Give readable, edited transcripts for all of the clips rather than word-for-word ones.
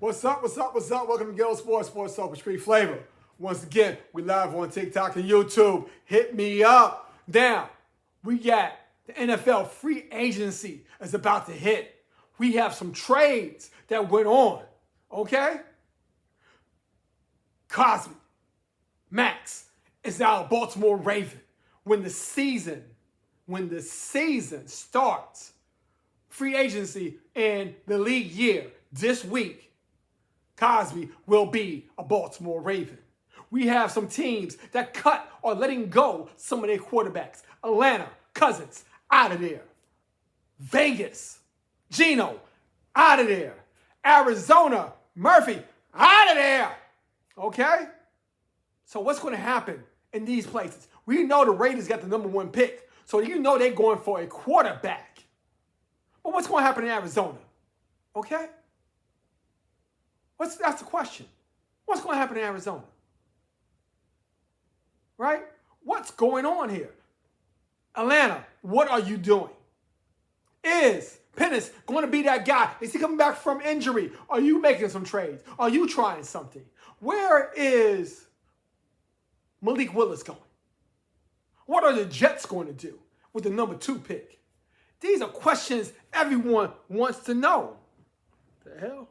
What's up? Welcome to GHET-TO Sports, Sports Talk with Street Flavor. Once again, we live on TikTok and YouTube. Hit me up. Now, we got the NFL free agency is about to hit. We have some trades that went on, okay? Cosby, Max is now a Baltimore Raven. When the season starts, free agency in the league year this week, Cosby will be a Baltimore Raven. We have some teams that cut or letting go some of their quarterbacks. Atlanta, Cousins, out of there. Vegas, Geno, out of there. Arizona, Murphy, out of there. Okay? So what's going to happen in these places? We know the Raiders got the number 1 pick, so you know they're going for a quarterback. But what's going to happen in Arizona? Okay? That's the question. What's going to happen in Arizona? Right? What's going on here? Atlanta, what are you doing? Is Pennis going to be that guy? Is he coming back from injury? Are you making some trades? Are you trying something? Where is Malik Willis going? What are the Jets going to do with the number 2 pick? These are questions everyone wants to know. The hell?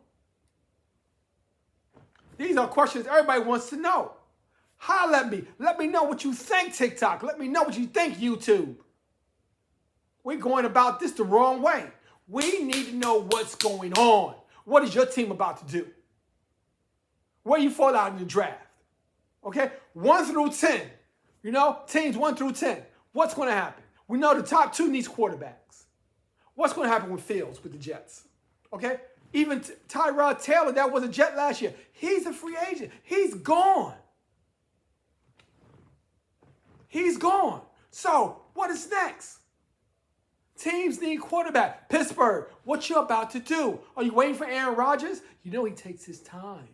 These are questions everybody wants to know. Holler at me. Let me know what you think, TikTok. Let me know what you think, YouTube. We're going about this the wrong way. We need to know what's going on. What is your team about to do? Where you fall out in the draft? Okay? 1 through 10. You know, teams 1 through 10. What's going to happen? We know the top 2 needs quarterbacks. What's going to happen with Fields with the Jets? Okay? Even Tyrod Taylor, that was a Jet last year. He's a free agent. He's gone. He's gone. So, what is next? Teams need quarterback. Pittsburgh, what you about to do? Are you waiting for Aaron Rodgers? You know he takes his time.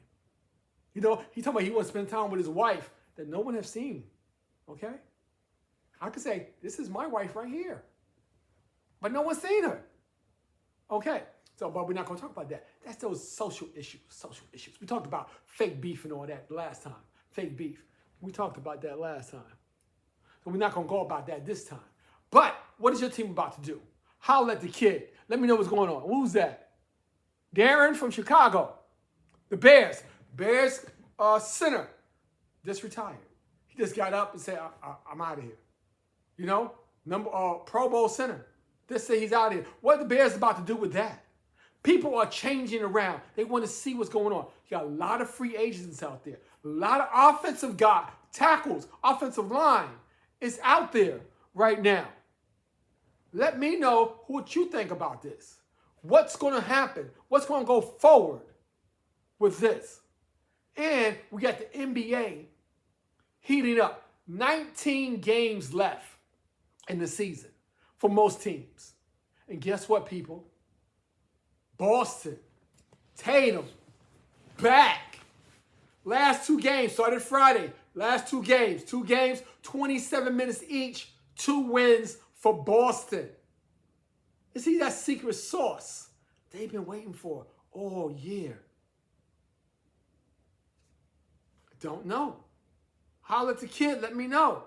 You know, he told me he wants to spend time with his wife that no one has seen. Okay? I could say, this is my wife right here. But no one's seen her. Okay. So, but we're not going to talk about that. That's those social issues. We talked about fake beef and all that last time. Fake beef. We talked about that last time. So we're not going to go about that this time. But what is your team about to do? Holler at the kid. Let me know what's going on. Who's that? Darren from Chicago. The Bears. Bears center just retired. He just got up and said, I'm out of here. You know, Pro Bowl center. Just say he's out of here. What are the Bears about to do with that? People are changing around. They want to see what's going on. You got a lot of free agents out there. A lot of offensive guys, tackles, offensive line is out there right now. Let me know what you think about this. What's going to happen? What's going to go forward with this? And we got the NBA heating up. 19 games left in the season for most teams. And guess what, people? Boston, Tatum, back. Last 2 games started Friday. Last 2 games. 2 games, 27 minutes each. 2 wins for Boston. Is he that secret sauce they've been waiting for all year? Don't know. Holler at the kid. Let me know.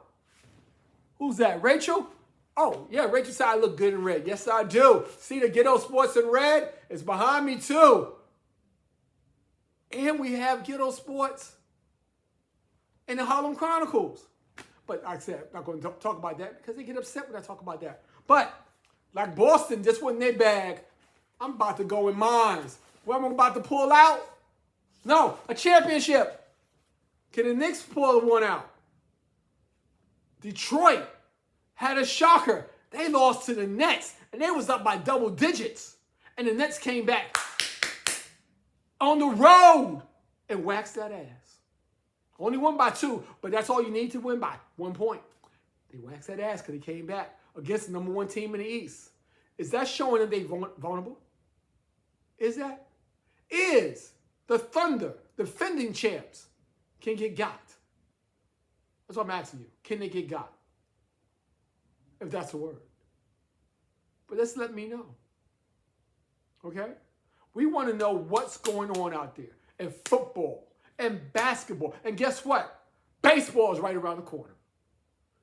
Who's that? Rachel? Oh, yeah, Rachel said I look good in red. Yes, I do. See the GHET-TO Sports in red? It's behind me, too. And we have GHET-TO Sports in the Harlem Chronicles. But like I said, I'm not going to talk about that because they get upset when I talk about that. But like Boston just wasn't their bag, I'm about to go in mine. What am I about to pull out? No, a championship. Can the Knicks pull one out? Detroit had a shocker. They lost to the Nets, and they was up by double digits. And the Nets came back on the road and waxed that ass. Only won by 2, but that's all you need to win by 1 point. They waxed that ass because they came back against the number 1 team in the East. Is that showing that they're vulnerable? Is that? Is the Thunder, defending champs, can get got? That's what I'm asking you. Can they get got? If that's a word. But let's let me know. Okay? We want to know what's going on out there in football and basketball. And guess what? Baseball is right around the corner.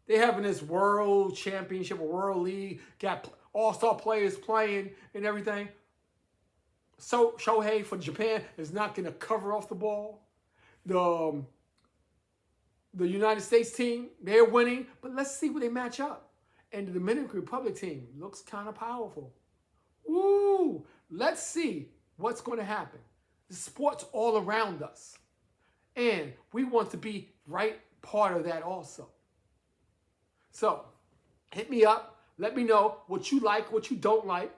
They're having this world championship or world league, got all-star players playing and everything. So Shohei for Japan is not going to cover off the ball. The United States team, they're winning, but let's see where they match up. And the Dominican Republic team looks kind of powerful. Ooh, let's see what's going to happen. The sport's all around us. And we want to be right part of that also. So, hit me up. Let me know what you like, what you don't like,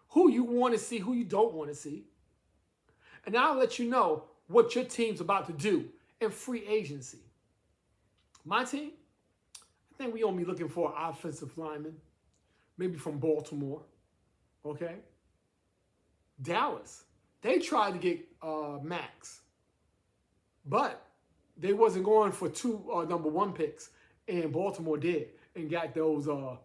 who you want to see, who you don't want to see. And I'll let you know what your team's about to do in free agency. My team, I think we only looking for an offensive lineman, maybe from Baltimore, okay? Dallas, they tried to get Max, but they wasn't going for two number one picks, and Baltimore did, and got the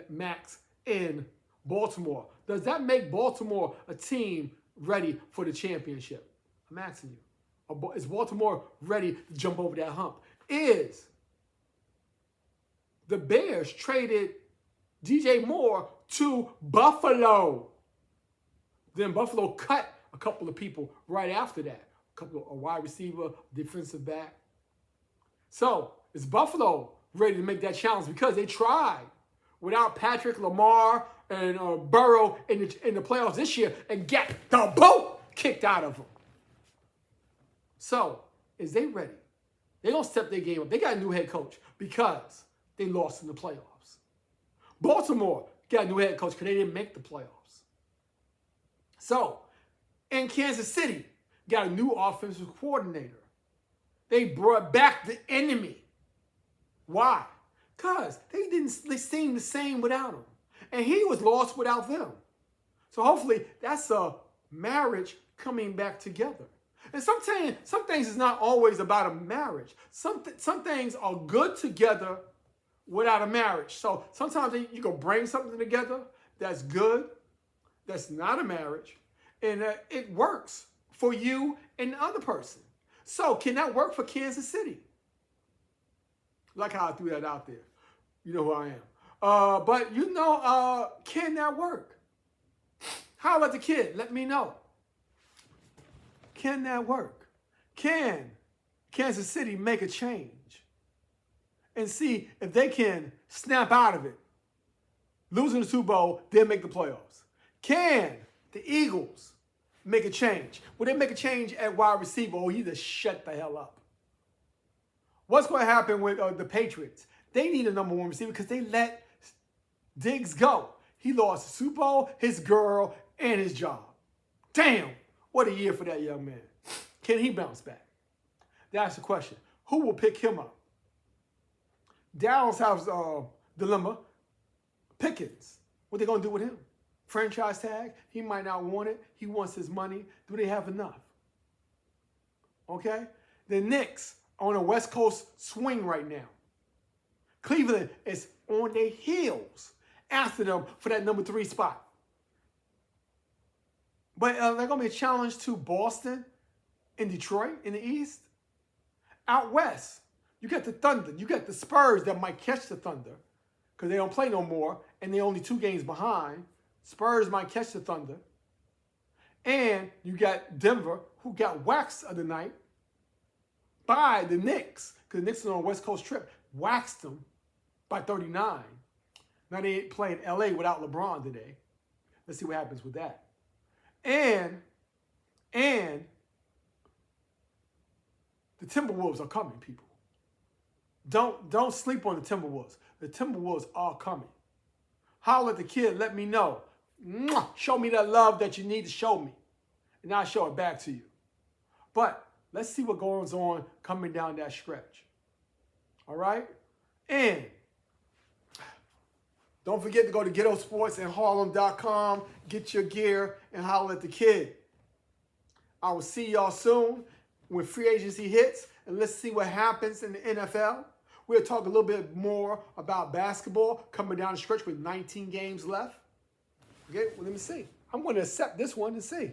Max in Baltimore. Does that make Baltimore a team ready for the championship? I'm asking you. Is Baltimore ready to jump over that hump? Is the Bears traded DJ Moore to Buffalo? Then Buffalo cut a couple of people right after that. A wide receiver, defensive back. So, is Buffalo ready to make that challenge? Because they tried without Patrick, Lamar, and Burrow in the playoffs this year and got the boat kicked out of them. So, is they ready? They're going to step their game up. They got a new head coach because they lost in the playoffs. Baltimore got a new head coach because they didn't make the playoffs. So, in Kansas City, got a new offensive coordinator. They brought back the enemy. Why? Because they seemed the same without him. And he was lost without them. So hopefully that's a marriage coming back together. And some things is not always about a marriage. Some things are good together without a marriage. So sometimes you can bring something together that's good, that's not a marriage, and it works for you and the other person. So can that work for Kansas City? Like how I threw that out there. You know who I am. But can that work? How about the kid? Let me know. Can that work? Can Kansas City make a change and see if they can snap out of it? Losing the Super Bowl, then make the playoffs. Can the Eagles make a change? Will they make a change at wide receiver, or he just shut the hell up? What's going to happen with the Patriots? They need a number one receiver because they let Diggs go. He lost the Super Bowl, his girl, and his job. Damn, what a year for that young man. Can he bounce back? That's the question. Who will pick him up? Dallas has a dilemma. Pickens. What they going to do with him? Franchise tag? He might not want it. He wants his money. Do they have enough? Okay? The Knicks on a West Coast swing right now. Cleveland is on their heels after them for that number 3 spot. But they're going to be a challenge to Boston and Detroit in the East. Out West, you got the Thunder. You got the Spurs that might catch the Thunder because they don't play no more and they're only 2 games behind. Spurs might catch the Thunder. And you got Denver, who got waxed of the night by the Knicks, because the Knicks are on a West Coast trip, waxed them by 39. Now they play in LA without LeBron today. Let's see what happens with that. And the Timberwolves are coming, people. Don't sleep on the Timberwolves. The Timberwolves are coming. Holler at the kid, let me know. Mwah! Show me that love that you need to show me. And I'll show it back to you. But let's see what goes on coming down that stretch. All right? And don't forget to go to GHET-TO Sports and Harlem.com. Get your gear and holler at the kid. I will see y'all soon when free agency hits. And let's see what happens in the NFL. We'll talk a little bit more about basketball coming down the stretch with 19 games left. Okay, well, let me see. I'm going to accept this one and see.